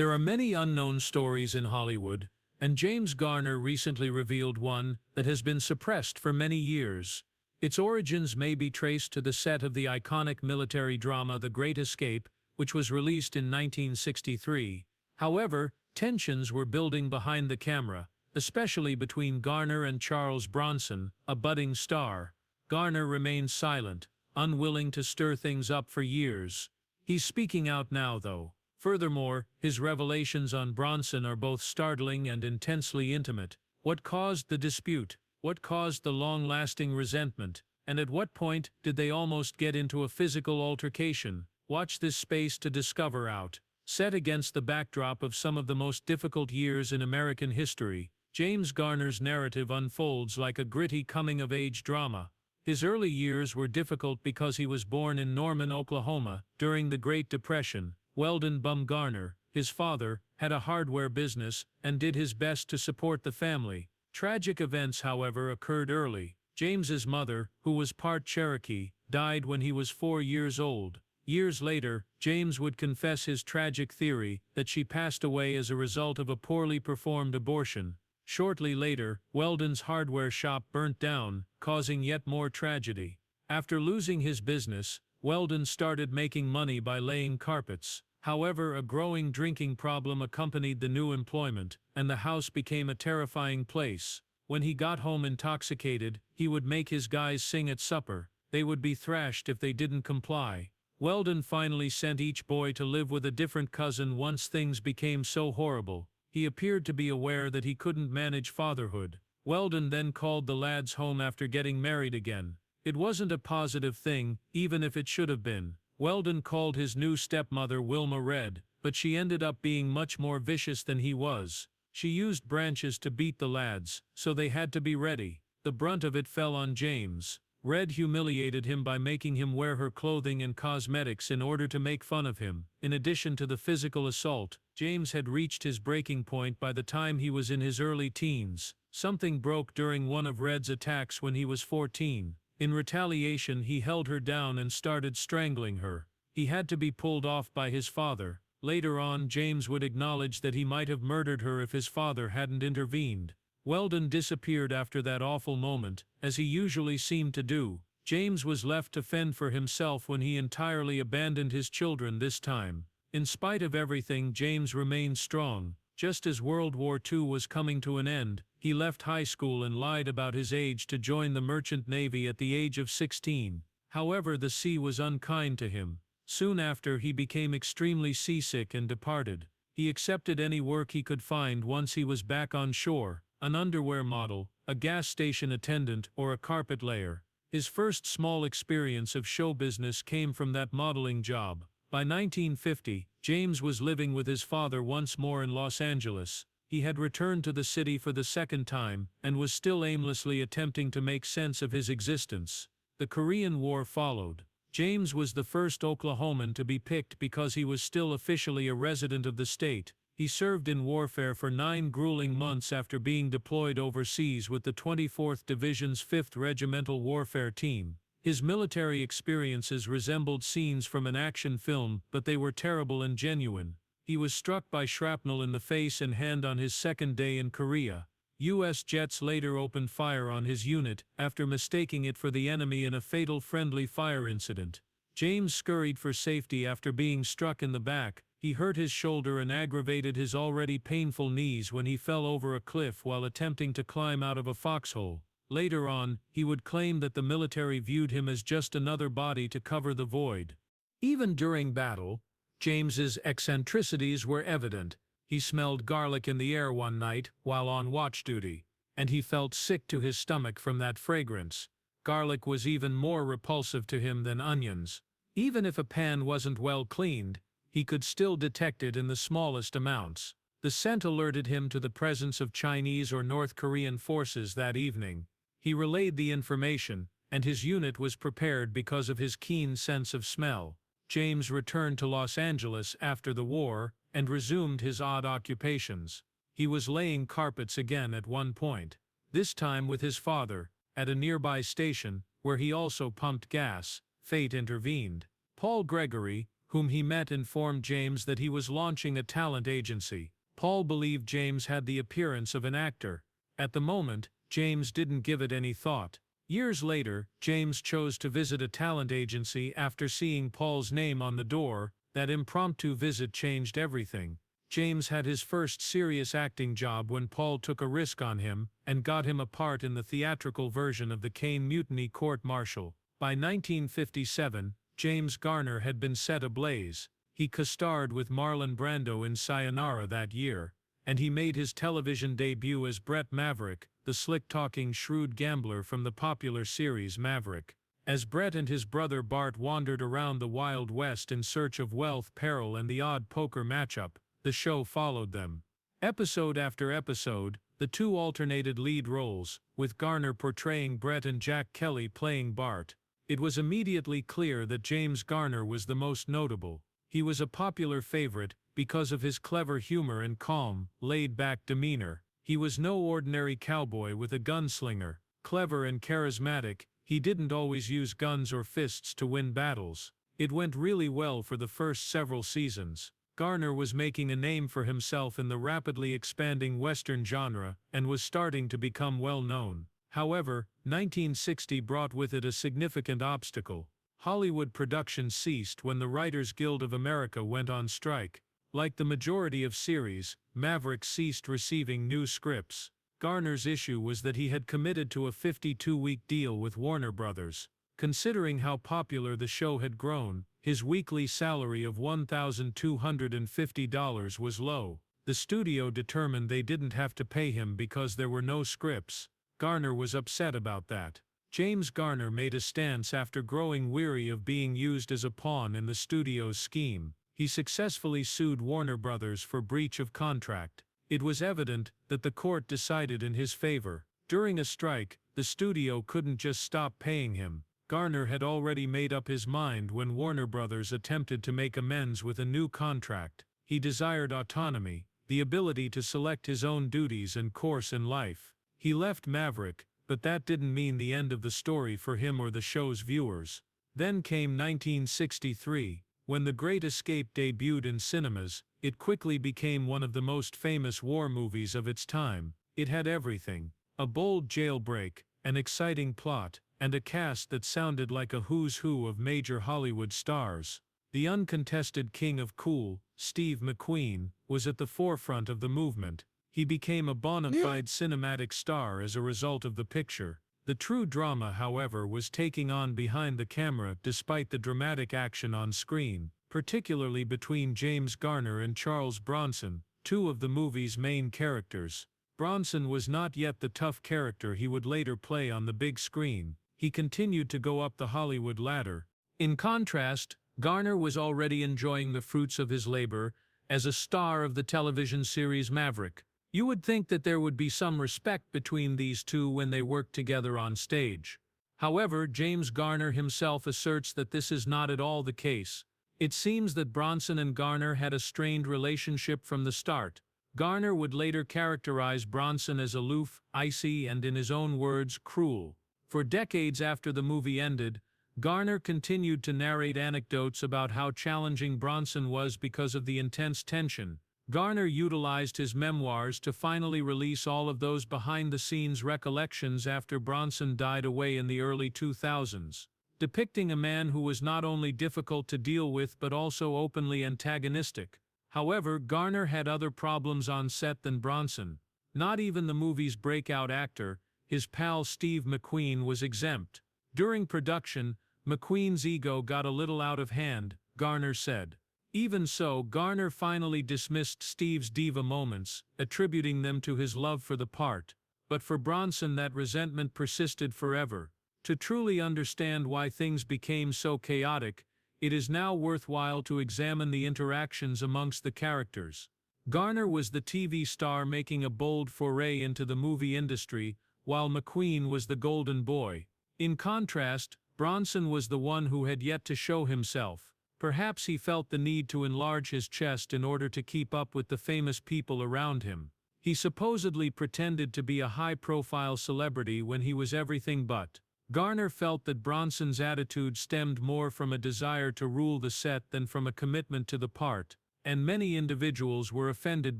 There are many unknown stories in Hollywood, and James Garner recently revealed one that has been suppressed for many years. Its origins may be traced to the set of the iconic military drama The Great Escape, which was released in 1963. However, tensions were building behind the camera, especially between Garner and Charles Bronson, a budding star. Garner remained silent, unwilling to stir things up for years. He's speaking out now, though. Furthermore, his revelations on Bronson are both startling and intensely intimate. What caused the dispute? What caused the long-lasting resentment? And at what point did they almost get into a physical altercation? Watch this space to discover out. Set against the backdrop of some of the most difficult years in American history, James Garner's narrative unfolds like a gritty coming-of-age drama. His early years were difficult because he was born in Norman, Oklahoma, during the Great Depression. Weldon "Bum" Garner, his father, had a hardware business and did his best to support the family. Tragic events, however, occurred early. James's mother, who was part Cherokee, died when he was 4 years old. Years later, James would confess his tragic theory that she passed away as a result of a poorly performed abortion. Shortly later, Weldon's hardware shop burnt down, causing yet more tragedy. After losing his business, Weldon started making money by laying carpets. However, a growing drinking problem accompanied the new employment, and the house became a terrifying place. When he got home intoxicated, he would make his guys sing at supper. They would be thrashed if they didn't comply. Weldon finally sent each boy to live with a different cousin once things became so horrible. He appeared to be aware that he couldn't manage fatherhood. Weldon then called the lads home after getting married again. It wasn't a positive thing, even if it should have been. Weldon called his new stepmother Wilma Red, but she ended up being much more vicious than he was. She used branches to beat the lads, so they had to be ready. The brunt of it fell on James. Red humiliated him by making him wear her clothing and cosmetics in order to make fun of him. In addition to the physical assault, James had reached his breaking point by the time he was in his early teens. Something broke during one of Red's attacks when he was 14. In retaliation, he held her down and started strangling her. He had to be pulled off by his father. Later on, James would acknowledge that he might have murdered her if his father hadn't intervened. Weldon disappeared after that awful moment, as he usually seemed to do. James was left to fend for himself when he entirely abandoned his children this time. In spite of everything, James remained strong. Just as World War II was coming to an end, he left high school and lied about his age to join the Merchant Navy at the age of 16. However, the sea was unkind to him. Soon after, he became extremely seasick and departed. He accepted any work he could find once he was back on shore. An underwear model, a gas station attendant, or a carpet layer. His first small experience of show business came from that modeling job. By 1950, James was living with his father once more in Los Angeles. He had returned to the city for the second time, and was still aimlessly attempting to make sense of his existence. The Korean War followed. James was the first Oklahoman to be picked because he was still officially a resident of the state. He served in warfare for 9 grueling months after being deployed overseas with the 24th Division's 5th Regimental Warfare Team. His military experiences resembled scenes from an action film, but they were terrible and genuine. He was struck by shrapnel in the face and hand on his second day in Korea. U.S. jets later opened fire on his unit, after mistaking it for the enemy in a fatal friendly fire incident. James scurried for safety after being struck in the back. He hurt his shoulder and aggravated his already painful knees when he fell over a cliff while attempting to climb out of a foxhole. Later on, he would claim that the military viewed him as just another body to cover the void. Even during battle, James's eccentricities were evident. He smelled garlic in the air one night while on watch duty, and he felt sick to his stomach from that fragrance. Garlic was even more repulsive to him than onions. Even if a pan wasn't well cleaned, he could still detect it in the smallest amounts. The scent alerted him to the presence of Chinese or North Korean forces that evening. He relayed the information, and his unit was prepared because of his keen sense of smell. James returned to Los Angeles after the war and resumed his odd occupations. He was laying carpets again at one point, this time with his father, at a nearby station, where he also pumped gas. Fate intervened. Paul Gregory, whom he met, informed James that he was launching a talent agency. Paul believed James had the appearance of an actor. At the moment, James didn't give it any thought. Years later, James chose to visit a talent agency after seeing Paul's name on the door. That impromptu visit changed everything. James had his first serious acting job when Paul took a risk on him and got him a part in the theatrical version of the Caine Mutiny court-martial. By 1957, James Garner had been set ablaze. He co-starred with Marlon Brando in Sayonara that year, and he made his television debut as Brett Maverick, the slick-talking shrewd gambler from the popular series Maverick. As Brett and his brother Bart wandered around the Wild West in search of wealth, peril, and the odd poker matchup, the show followed them. Episode after episode, the two alternated lead roles, with Garner portraying Brett and Jack Kelly playing Bart. It was immediately clear that James Garner was the most notable. He was a popular favorite because of his clever humor and calm, laid-back demeanor. He was no ordinary cowboy with a gunslinger. Clever and charismatic, he didn't always use guns or fists to win battles. It went really well for the first several seasons. Garner was making a name for himself in the rapidly expanding Western genre and was starting to become well known. However, 1960 brought with it a significant obstacle. Hollywood production ceased when the Writers Guild of America went on strike. Like the majority of series, Maverick ceased receiving new scripts. Garner's issue was that he had committed to a 52-week deal with Warner Brothers. Considering how popular the show had grown, his weekly salary of $1,250 was low. The studio determined they didn't have to pay him because there were no scripts. Garner was upset about that. James Garner made a stance after growing weary of being used as a pawn in the studio's scheme. He successfully sued Warner Brothers for breach of contract. It was evident that the court decided in his favor. During a strike, the studio couldn't just stop paying him. Garner had already made up his mind when Warner Brothers attempted to make amends with a new contract. He desired autonomy, the ability to select his own duties and course in life. He left Maverick, but that didn't mean the end of the story for him or the show's viewers. Then came 1963. When The Great Escape debuted in cinemas, it quickly became one of the most famous war movies of its time. It had everything: a bold jailbreak, an exciting plot, and a cast that sounded like a who's who of major Hollywood stars. The uncontested king of cool, Steve McQueen, was at the forefront of the movement. He became a bona fide cinematic star as a result of the picture. The true drama, however, was taking on behind the camera despite the dramatic action on screen, particularly between James Garner and Charles Bronson, two of the movie's main characters. Bronson was not yet the tough character he would later play on the big screen. He continued to go up the Hollywood ladder. In contrast, Garner was already enjoying the fruits of his labor as a star of the television series Maverick. You would think that there would be some respect between these two when they worked together on stage. However, James Garner himself asserts that this is not at all the case. It seems that Bronson and Garner had a strained relationship from the start. Garner would later characterize Bronson as aloof, icy, and in his own words, cruel. For decades after the movie ended, Garner continued to narrate anecdotes about how challenging Bronson was because of the intense tension. Garner utilized his memoirs to finally release all of those behind-the-scenes recollections after Bronson died away in the early 2000s, depicting a man who was not only difficult to deal with but also openly antagonistic. However, Garner had other problems on set than Bronson. Not even the movie's breakout actor, his pal Steve McQueen, was exempt. During production, McQueen's ego got a little out of hand, Garner said. Even so, Garner finally dismissed Steve's diva moments, attributing them to his love for the part. But for Bronson, that resentment persisted forever. To truly understand why things became so chaotic, it is now worthwhile to examine the interactions amongst the characters. Garner was the TV star making a bold foray into the movie industry, while McQueen was the golden boy. In contrast, Bronson was the one who had yet to show himself. Perhaps he felt the need to enlarge his chest in order to keep up with the famous people around him. He supposedly pretended to be a high-profile celebrity when he was everything but. Garner felt that Bronson's attitude stemmed more from a desire to rule the set than from a commitment to the part, and many individuals were offended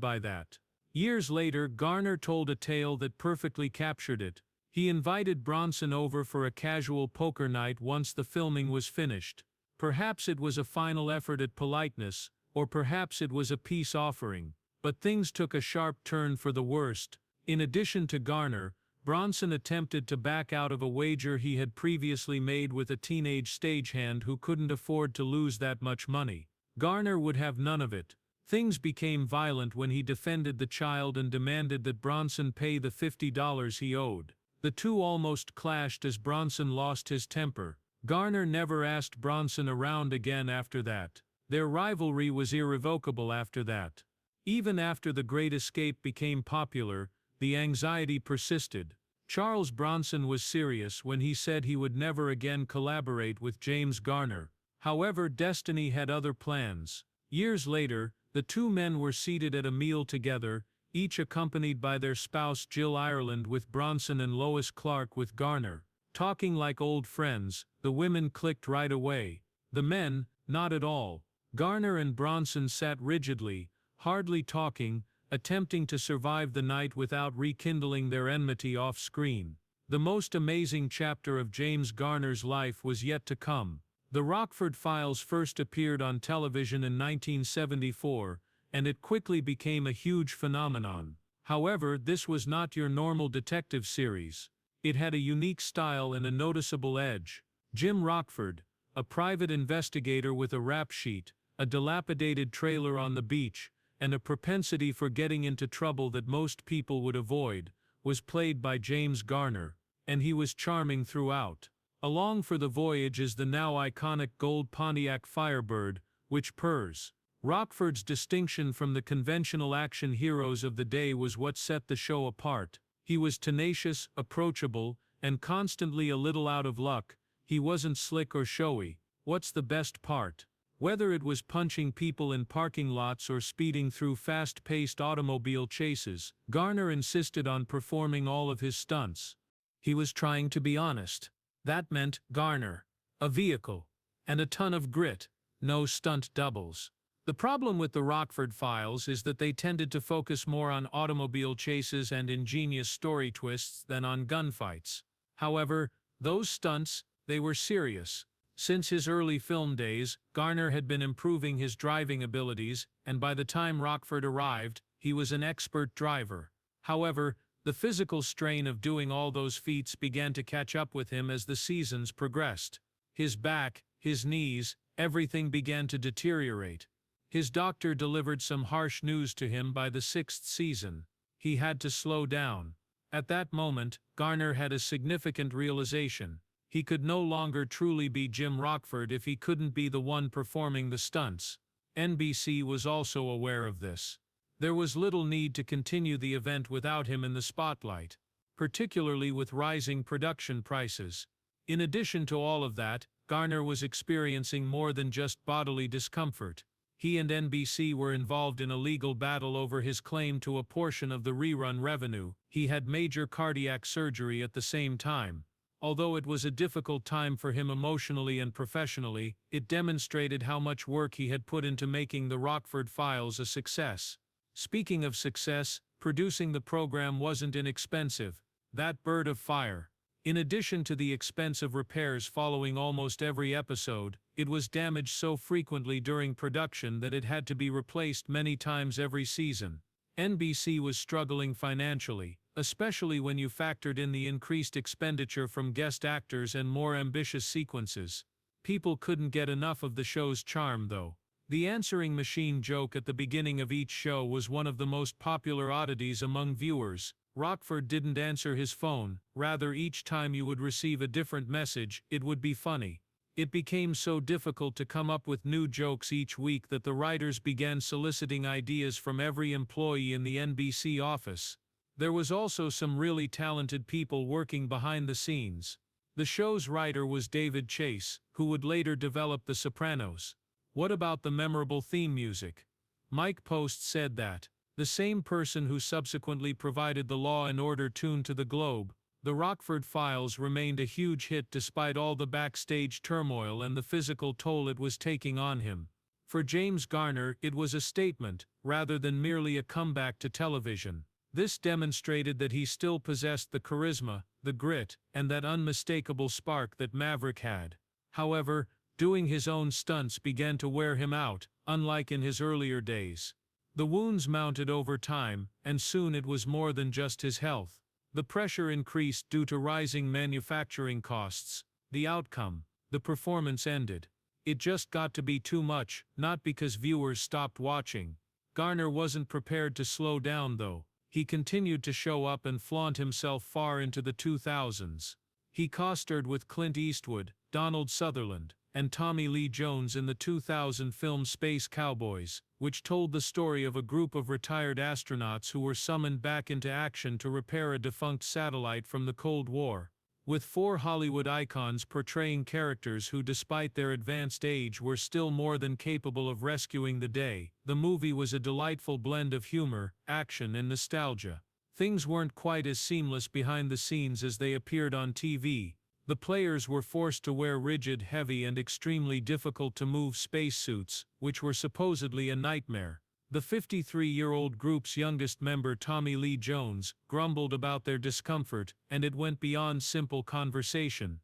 by that. Years later, Garner told a tale that perfectly captured it. He invited Bronson over for a casual poker night once the filming was finished. Perhaps it was a final effort at politeness, or perhaps it was a peace offering. But things took a sharp turn for the worst. In addition to Garner, Bronson attempted to back out of a wager he had previously made with a teenage stagehand who couldn't afford to lose that much money. Garner would have none of it. Things became violent when he defended the child and demanded that Bronson pay the $50 he owed. The two almost clashed as Bronson lost his temper. Garner never asked Bronson around again after that. Their rivalry was irrevocable after that. Even after The Great Escape became popular, the anxiety persisted. Charles Bronson was serious when he said he would never again collaborate with James Garner. However, destiny had other plans. Years later, the two men were seated at a meal together, each accompanied by their spouse Jill Ireland with Bronson and Lois Clark with Garner. Talking like old friends, the women clicked right away. The men, not at all. Garner and Bronson sat rigidly, hardly talking, attempting to survive the night without rekindling their enmity off-screen. The most amazing chapter of James Garner's life was yet to come. The Rockford Files first appeared on television in 1974, and it quickly became a huge phenomenon. However, this was not your normal detective series. It had a unique style and a noticeable edge. Jim Rockford, a private investigator with a rap sheet, a dilapidated trailer on the beach, and a propensity for getting into trouble that most people would avoid, was played by James Garner, and he was charming throughout. Along for the voyage is the now iconic gold Pontiac Firebird, which purrs. Rockford's distinction from the conventional action heroes of the day was what set the show apart. He was tenacious, approachable, and constantly a little out of luck. He wasn't slick or showy. What's the best part? Whether it was punching people in parking lots or speeding through fast-paced automobile chases, Garner insisted on performing all of his stunts. He was trying to be honest. That meant Garner, a vehicle, and a ton of grit, no stunt doubles. The problem with the Rockford Files is that they tended to focus more on automobile chases and ingenious story twists than on gunfights. However, those stunts, they were serious. Since his early film days, Garner had been improving his driving abilities, and by the time Rockford arrived, he was an expert driver. However, the physical strain of doing all those feats began to catch up with him as the seasons progressed. His back, his knees, everything began to deteriorate. His doctor delivered some harsh news to him by the sixth season. He had to slow down. At that moment, Garner had a significant realization. He could no longer truly be Jim Rockford if he couldn't be the one performing the stunts. NBC was also aware of this. There was little need to continue the event without him in the spotlight, particularly with rising production prices. In addition to all of that, Garner was experiencing more than just bodily discomfort. He and NBC were involved in a legal battle over his claim to a portion of the rerun revenue. He had major cardiac surgery at the same time. Although it was a difficult time for him emotionally and professionally, it demonstrated how much work he had put into making the Rockford Files a success. Speaking of success, producing the program wasn't inexpensive. That bird of fire. In addition to the expense of repairs following almost every episode, it was damaged so frequently during production that it had to be replaced many times every season. NBC was struggling financially, especially when you factored in the increased expenditure from guest actors and more ambitious sequences. People couldn't get enough of the show's charm, though. The answering machine joke at the beginning of each show was one of the most popular oddities among viewers. Rockford didn't answer his phone, rather each time you would receive a different message, it would be funny. It became so difficult to come up with new jokes each week that the writers began soliciting ideas from every employee in the NBC office. There was also some really talented people working behind the scenes. The show's writer was David Chase, who would later develop The Sopranos. What about the memorable theme music? Mike Post said that the same person who subsequently provided the Law and Order tune to the Globe The Rockford Files remained a huge hit despite all the backstage turmoil and the physical toll it was taking on him. For James Garner, it was a statement, rather than merely a comeback to television. This demonstrated that he still possessed the charisma, the grit, and that unmistakable spark that Maverick had. However, doing his own stunts began to wear him out, unlike in his earlier days. The wounds mounted over time, and soon it was more than just his health. The pressure increased due to rising manufacturing costs. The outcome: the performance ended. It just got to be too much, not because viewers stopped watching. Garner wasn't prepared to slow down though. He continued to show up and flaunt himself far into the 2000s. He co-starred with Clint Eastwood, Donald Sutherland, and Tommy Lee Jones in the 2000 film Space Cowboys, which told the story of a group of retired astronauts who were summoned back into action to repair a defunct satellite from the Cold War. With 4 Hollywood icons portraying characters who, despite their advanced age, were still more than capable of rescuing the day, the movie was a delightful blend of humor, action, and nostalgia. Things weren't quite as seamless behind the scenes as they appeared on TV. The players were forced to wear rigid, heavy, and extremely difficult-to-move spacesuits, which were supposedly a nightmare. The 53-year-old group's youngest member, Tommy Lee Jones, grumbled about their discomfort, and it went beyond simple conversation.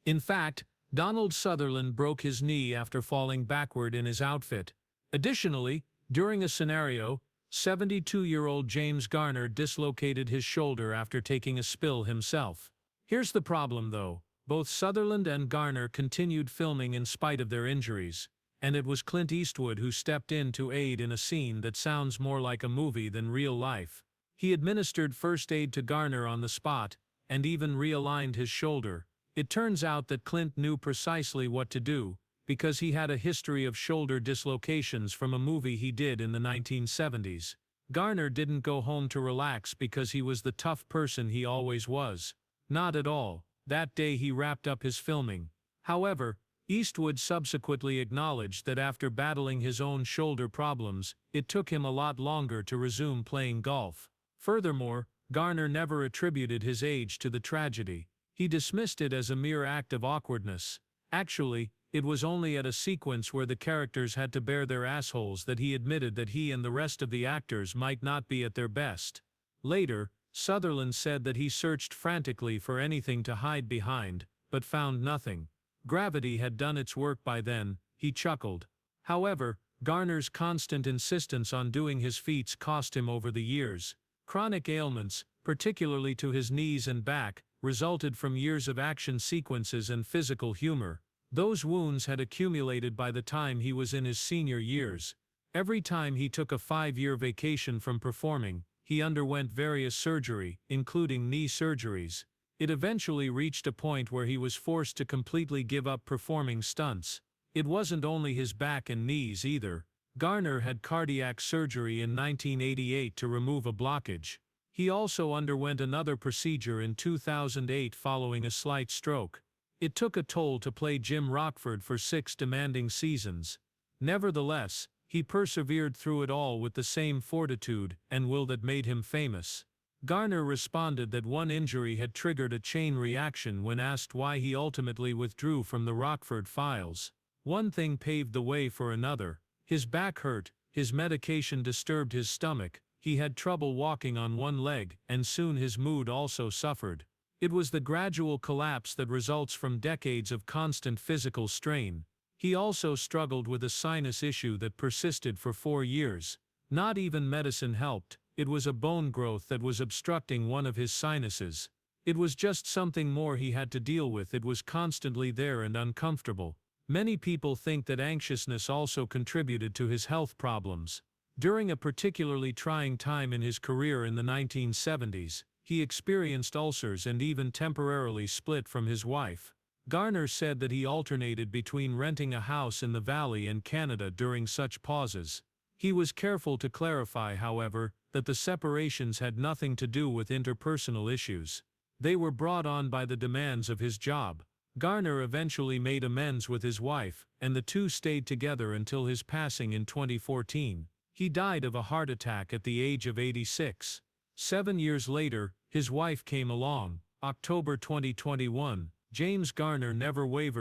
In fact, Donald Sutherland broke his knee after falling backward in his outfit. Additionally, during a scenario, 72-year-old James Garner dislocated his shoulder after taking a spill himself. Here's the problem though. Both Sutherland and Garner continued filming in spite of their injuries, and it was Clint Eastwood who stepped in to aid in a scene that sounds more like a movie than real life. He administered first aid to Garner on the spot, and even realigned his shoulder. It turns out that Clint knew precisely what to do, because he had a history of shoulder dislocations from a movie he did in the 1970s. Garner didn't go home to relax because he was the tough person he always was. Not at all. That day he wrapped up his filming. However, Eastwood subsequently acknowledged that after battling his own shoulder problems, it took him a lot longer to resume playing golf. Furthermore, Garner never attributed his age to the tragedy. He dismissed it as a mere act of awkwardness. Actually, it was only at a sequence where the characters had to bare their assholes that he admitted that he and the rest of the actors might not be at their best. Later, Sutherland said that he searched frantically for anything to hide behind, but found nothing. Gravity had done its work by then, he chuckled. However, Garner's constant insistence on doing his feats cost him over the years. Chronic ailments, particularly to his knees and back, resulted from years of action sequences and physical humor. Those wounds had accumulated by the time he was in his senior years. Every time he took a 5-year vacation from performing, he underwent various surgery, including knee surgeries. It eventually reached a point where he was forced to completely give up performing stunts. It wasn't only his back and knees either. Garner had cardiac surgery in 1988 to remove a blockage. He also underwent another procedure in 2008 following a slight stroke. It took a toll to play Jim Rockford for 6 demanding seasons. Nevertheless, he persevered through it all with the same fortitude and will that made him famous. Garner responded that one injury had triggered a chain reaction when asked why he ultimately withdrew from the Rockford Files. One thing paved the way for another. His back hurt, his medication disturbed his stomach, he had trouble walking on one leg, and soon his mood also suffered. It was the gradual collapse that results from decades of constant physical strain. He also struggled with a sinus issue that persisted for 4 years. Not even medicine helped. It was a bone growth that was obstructing one of his sinuses. It was just something more he had to deal with. It was constantly there and uncomfortable. Many people think that anxiousness also contributed to his health problems. During a particularly trying time in his career in the 1970s, he experienced ulcers and even temporarily split from his wife. Garner said that he alternated between renting a house in the valley and Canada during such pauses. He was careful to clarify, however, that the separations had nothing to do with interpersonal issues. They were brought on by the demands of his job. Garner eventually made amends with his wife, and the two stayed together until his passing in 2014. He died of a heart attack at the age of 86. 7 years later, his wife came along. October 2021, James Garner never wavered.